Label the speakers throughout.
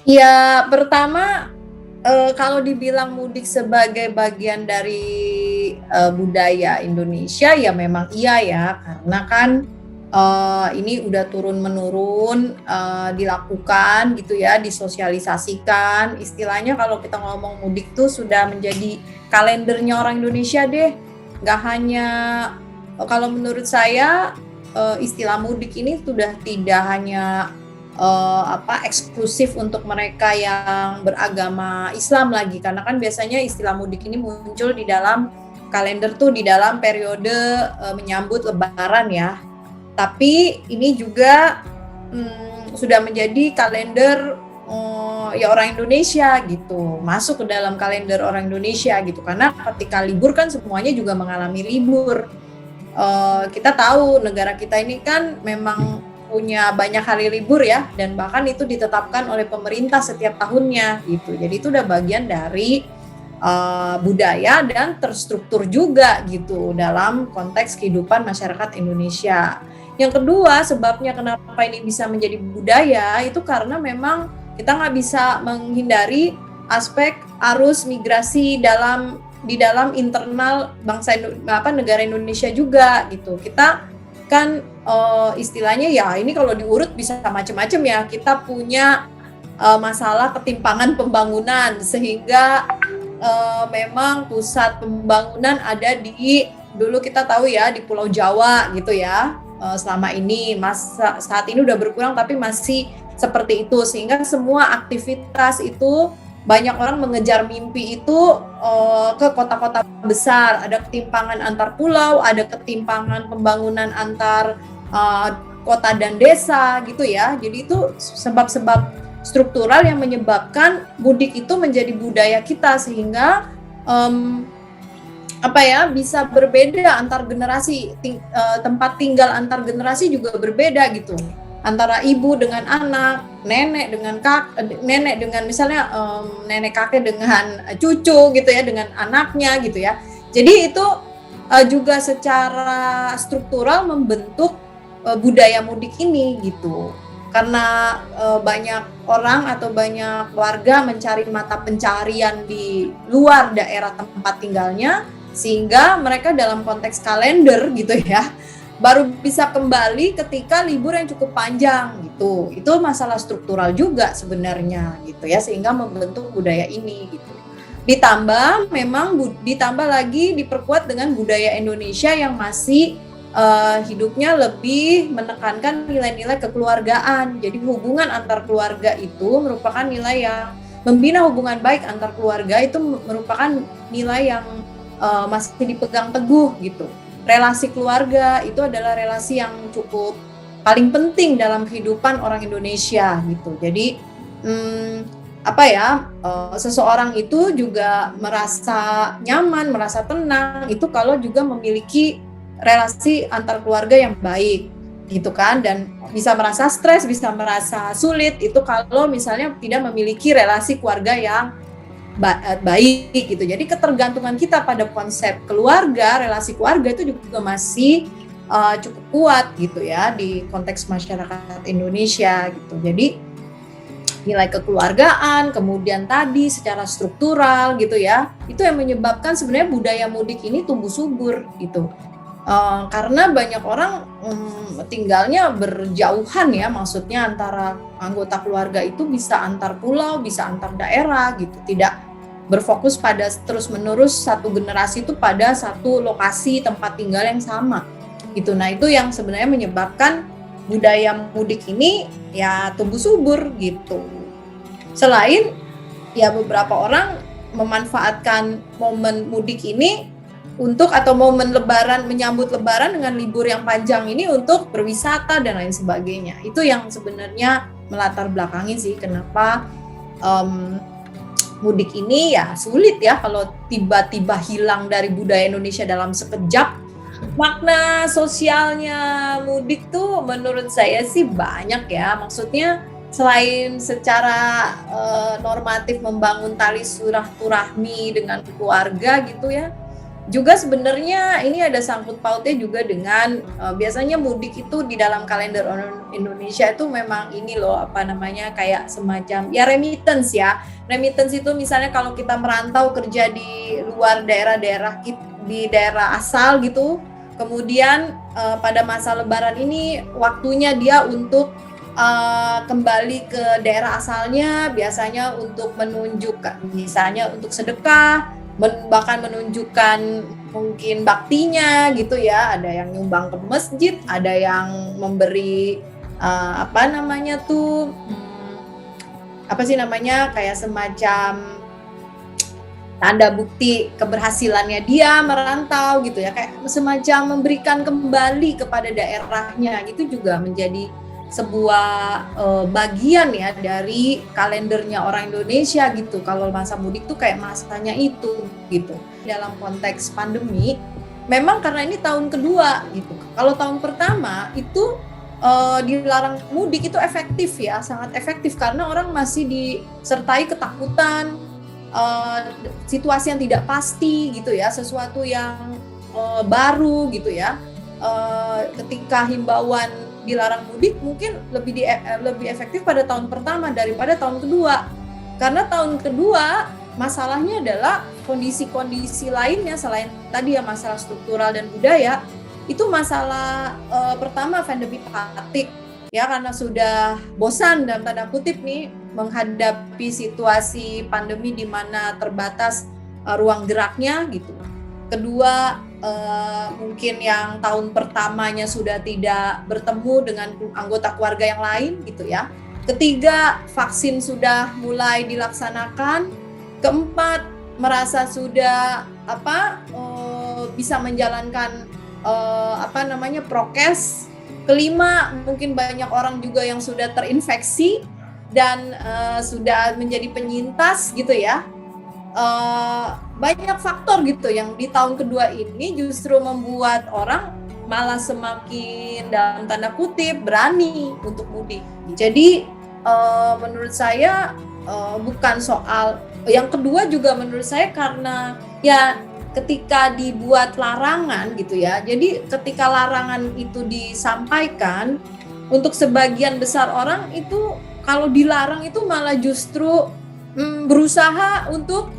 Speaker 1: Ya, pertama, kalau dibilang mudik sebagai bagian dari, budaya Indonesia, ya memang iya ya, karena kan, ini udah turun-menurun, dilakukan gitu ya, disosialisasikan. Istilahnya kalau kita ngomong mudik tuh sudah menjadi kalendernya orang Indonesia deh. Nggak hanya kalau menurut saya, istilah mudik ini sudah tidak hanya eksklusif untuk mereka yang beragama Islam lagi, karena kan biasanya istilah mudik ini muncul di dalam kalender tuh di dalam periode menyambut Lebaran ya. Tapi ini juga sudah menjadi kalender ya orang Indonesia gitu, masuk ke dalam kalender orang Indonesia gitu, karena ketika libur kan semuanya juga mengalami libur. Kita tahu negara kita ini kan memang punya banyak hari libur ya, dan bahkan itu ditetapkan oleh pemerintah setiap tahunnya gitu. Jadi itu udah bagian dari budaya dan terstruktur juga gitu dalam konteks kehidupan masyarakat Indonesia. Yang kedua, sebabnya kenapa ini bisa menjadi budaya itu karena memang kita nggak bisa menghindari aspek arus migrasi di dalam internal negara Indonesia juga gitu. Kita kan istilahnya ya ini kalau diurut bisa macam-macam ya. Kita punya masalah ketimpangan pembangunan sehingga memang pusat pembangunan ada di dulu kita tahu ya di Pulau Jawa gitu ya. Selama ini saat ini udah berkurang tapi masih seperti itu, sehingga semua aktivitas itu banyak orang mengejar mimpi itu ke kota-kota besar. Ada ketimpangan antar pulau, ada ketimpangan pembangunan antar kota dan desa gitu ya. Jadi itu sebab-sebab struktural yang menyebabkan mudik itu menjadi budaya kita, sehingga bisa berbeda antar generasi, tempat tinggal antar generasi juga berbeda gitu, antara ibu dengan anak, nenek dengan misalnya nenek kakek dengan cucu gitu ya, dengan anaknya gitu ya. Jadi itu juga secara struktural membentuk budaya mudik ini gitu, karena banyak orang atau banyak warga mencari mata pencarian di luar daerah tempat tinggalnya, sehingga mereka dalam konteks kalender gitu ya baru bisa kembali ketika libur yang cukup panjang gitu. Itu masalah struktural juga sebenarnya gitu ya, sehingga membentuk budaya ini gitu. Ditambah lagi diperkuat dengan budaya Indonesia yang masih hidupnya lebih menekankan nilai-nilai kekeluargaan. Jadi hubungan antar keluarga itu merupakan nilai yang membina hubungan baik antar keluarga, itu merupakan nilai yang masih dipegang teguh gitu. Relasi keluarga itu adalah relasi yang cukup paling penting dalam kehidupan orang Indonesia gitu. Jadi seseorang itu juga merasa nyaman, merasa tenang itu kalau juga memiliki relasi antar keluarga yang baik gitu kan, dan bisa merasa stres, bisa merasa sulit itu kalau misalnya tidak memiliki relasi keluarga yang baik gitu. Jadi ketergantungan kita pada konsep keluarga, relasi keluarga itu juga masih cukup kuat gitu ya di konteks masyarakat Indonesia gitu. Jadi nilai kekeluargaan, kemudian tadi secara struktural gitu ya, itu yang menyebabkan sebenarnya budaya mudik ini tumbuh subur gitu. Karena banyak orang tinggalnya berjauhan ya, maksudnya antara anggota keluarga itu bisa antar pulau, bisa antar daerah gitu, tidak berfokus pada terus-menerus satu generasi itu pada satu lokasi tempat tinggal yang sama gitu. Nah itu yang sebenarnya menyebabkan budaya mudik ini ya tumbuh subur gitu. Selain ya beberapa orang memanfaatkan momen mudik ini atau momen lebaran, menyambut lebaran dengan libur yang panjang ini untuk berwisata dan lain sebagainya. Itu yang sebenarnya melatar belakangi sih kenapa mudik ini ya sulit ya kalau tiba-tiba hilang dari budaya Indonesia dalam sekejap. Makna sosialnya mudik tuh menurut saya sih banyak ya. Maksudnya selain secara normatif membangun tali silaturahmi dengan keluarga gitu ya, Juga sebenarnya ini ada sangkut pautnya juga dengan biasanya mudik itu di dalam kalender orang Indonesia itu memang ini loh, apa namanya, kayak semacam ya remittance ya. Remittance itu misalnya kalau kita merantau kerja di luar daerah-daerah di daerah asal gitu, kemudian pada masa Lebaran ini waktunya dia untuk kembali ke daerah asalnya, biasanya untuk menunjukkan misalnya untuk sedekah, bahkan menunjukkan mungkin baktinya gitu ya, ada yang nyumbang ke masjid, ada yang memberi apa namanya tuh, apa sih namanya, kayak semacam tanda bukti keberhasilannya dia merantau gitu ya, kayak semacam memberikan kembali kepada daerahnya, itu juga menjadi sebuah bagian ya dari kalendernya orang Indonesia gitu. Kalau masa mudik tuh kayak masanya itu gitu. Dalam konteks pandemi, memang karena ini tahun kedua gitu. Kalau tahun pertama itu dilarang mudik itu efektif ya, sangat efektif karena orang masih disertai ketakutan, situasi yang tidak pasti gitu ya, sesuatu yang baru gitu ya. Ketika himbauan dilarang mudik mungkin lebih efektif pada tahun pertama daripada tahun kedua, karena tahun kedua masalahnya adalah kondisi-kondisi lainnya selain tadi ya masalah struktural dan budaya. Itu masalah pertama pandemi fatigue ya, karena sudah bosan dalam tanda kutip nih menghadapi situasi pandemi di mana terbatas ruang geraknya gitu. Kedua, mungkin yang tahun pertamanya sudah tidak bertemu dengan anggota keluarga yang lain gitu ya. Ketiga, vaksin sudah mulai dilaksanakan. Keempat, merasa sudah bisa menjalankan prokes. Kelima, mungkin banyak orang juga yang sudah terinfeksi dan sudah menjadi penyintas gitu ya. Banyak faktor gitu yang di tahun kedua ini justru membuat orang malah semakin dalam tanda kutip berani untuk mudik. Jadi menurut saya bukan soal, yang kedua juga menurut saya karena ya ketika dibuat larangan gitu ya, jadi ketika larangan itu disampaikan untuk sebagian besar orang itu kalau dilarang itu malah justru berusaha untuk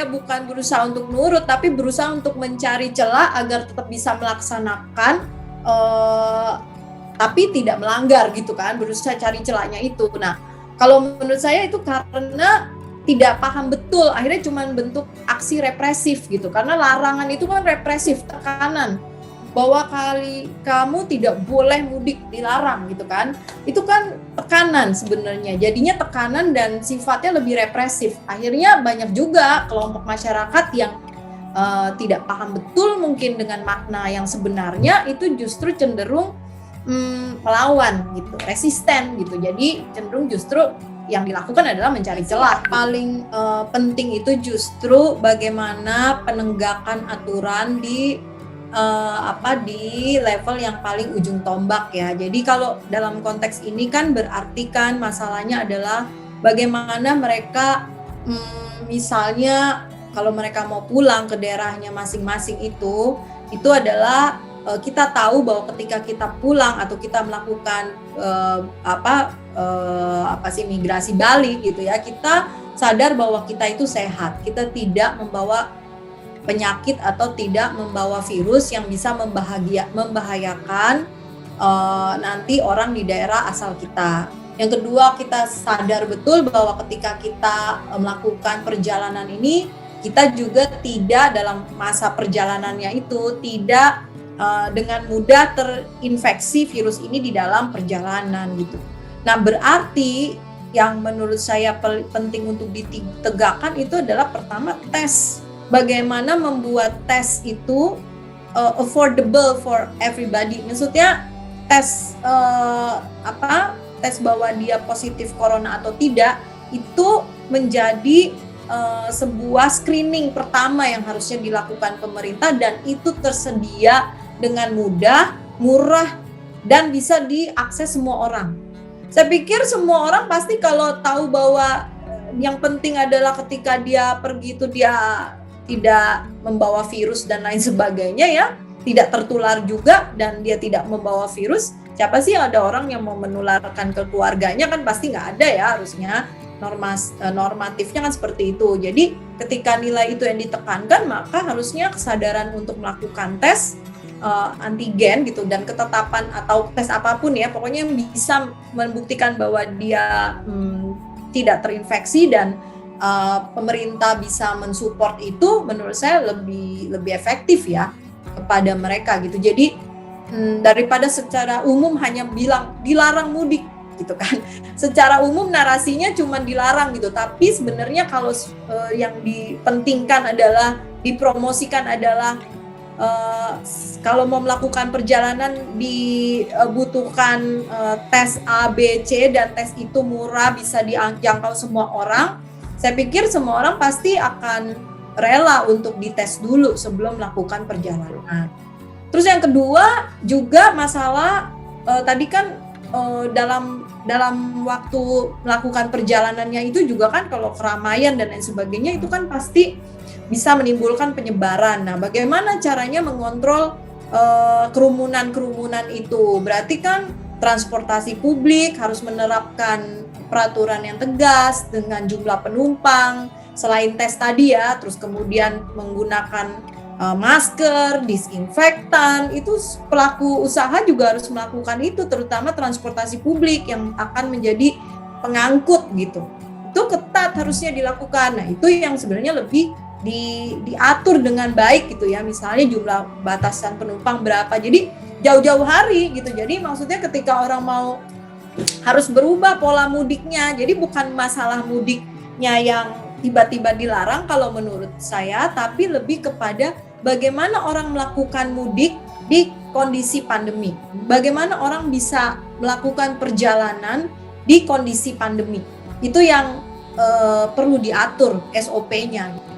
Speaker 1: bukan berusaha untuk nurut, tapi berusaha untuk mencari celah agar tetap bisa melaksanakan tapi tidak melanggar gitu kan, berusaha cari celahnya itu. Nah, kalau menurut saya itu karena tidak paham betul, akhirnya cuma bentuk aksi represif gitu, karena larangan itu kan represif, tekanan bahwa kamu tidak boleh mudik, dilarang gitu kan, itu kan tekanan sebenarnya, jadinya tekanan dan sifatnya lebih represif. Akhirnya banyak juga kelompok masyarakat yang tidak paham betul mungkin dengan makna yang sebenarnya, itu justru cenderung melawan gitu, resisten gitu. Jadi cenderung justru yang dilakukan adalah mencari celah. Paling penting itu justru bagaimana penegakan aturan di level yang paling ujung tombak ya. Jadi kalau dalam konteks ini kan berarti kan masalahnya adalah bagaimana mereka misalnya kalau mereka mau pulang ke daerahnya masing-masing itu adalah kita tahu bahwa ketika kita pulang atau kita melakukan migrasi balik gitu ya, kita sadar bahwa kita itu sehat, kita tidak membawa penyakit atau tidak membawa virus yang bisa membahayakan nanti orang di daerah asal kita. Yang kedua, kita sadar betul bahwa ketika kita melakukan perjalanan ini, kita juga tidak dalam masa perjalanannya itu tidak dengan mudah terinfeksi virus ini di dalam perjalanan gitu. Nah, berarti yang menurut saya penting untuk ditegakkan itu adalah pertama tes. Bagaimana membuat tes itu affordable for everybody. Maksudnya tes tes bahwa dia positif corona atau tidak itu menjadi sebuah screening pertama yang harusnya dilakukan pemerintah, dan itu tersedia dengan mudah, murah, dan bisa diakses semua orang. Saya pikir semua orang pasti kalau tahu bahwa yang penting adalah ketika dia pergi itu dia tidak membawa virus dan lain sebagainya ya, tidak tertular juga dan dia tidak membawa virus, siapa sih ada orang yang mau menularkan ke keluarganya, kan pasti nggak ada ya, harusnya normatifnya kan seperti itu. Jadi ketika nilai itu yang ditekankan, maka harusnya kesadaran untuk melakukan tes antigen gitu dan ketetapan atau tes apapun ya, pokoknya yang bisa membuktikan bahwa dia tidak terinfeksi dan pemerintah bisa mensupport itu, menurut saya lebih efektif ya kepada mereka gitu. Jadi daripada secara umum hanya bilang dilarang mudik gitu kan, secara umum narasinya cuma dilarang gitu, tapi sebenarnya kalau yang dipentingkan adalah, dipromosikan adalah kalau mau melakukan perjalanan dibutuhkan tes A, B, C, dan tes itu murah, bisa dijangkau semua orang. Saya pikir semua orang pasti akan rela untuk dites dulu sebelum melakukan perjalanan. Terus yang kedua juga masalah tadi kan dalam waktu melakukan perjalanannya itu juga kan kalau keramaian dan lain sebagainya itu kan pasti bisa menimbulkan penyebaran. Nah, bagaimana caranya mengontrol kerumunan-kerumunan itu? Berarti kan transportasi publik harus menerapkan peraturan yang tegas dengan jumlah penumpang, selain tes tadi ya, terus kemudian menggunakan masker, disinfektan, itu pelaku usaha juga harus melakukan itu, terutama transportasi publik yang akan menjadi pengangkut gitu. Itu ketat harusnya dilakukan. Nah, itu yang sebenarnya lebih diatur dengan baik gitu ya, misalnya jumlah batasan penumpang berapa, jadi jauh-jauh hari gitu. Jadi maksudnya ketika orang mau harus berubah pola mudiknya, jadi bukan masalah mudiknya yang tiba-tiba dilarang kalau menurut saya, tapi lebih kepada bagaimana orang melakukan mudik di kondisi pandemi, bagaimana orang bisa melakukan perjalanan di kondisi pandemi, itu yang perlu diatur SOP-nya.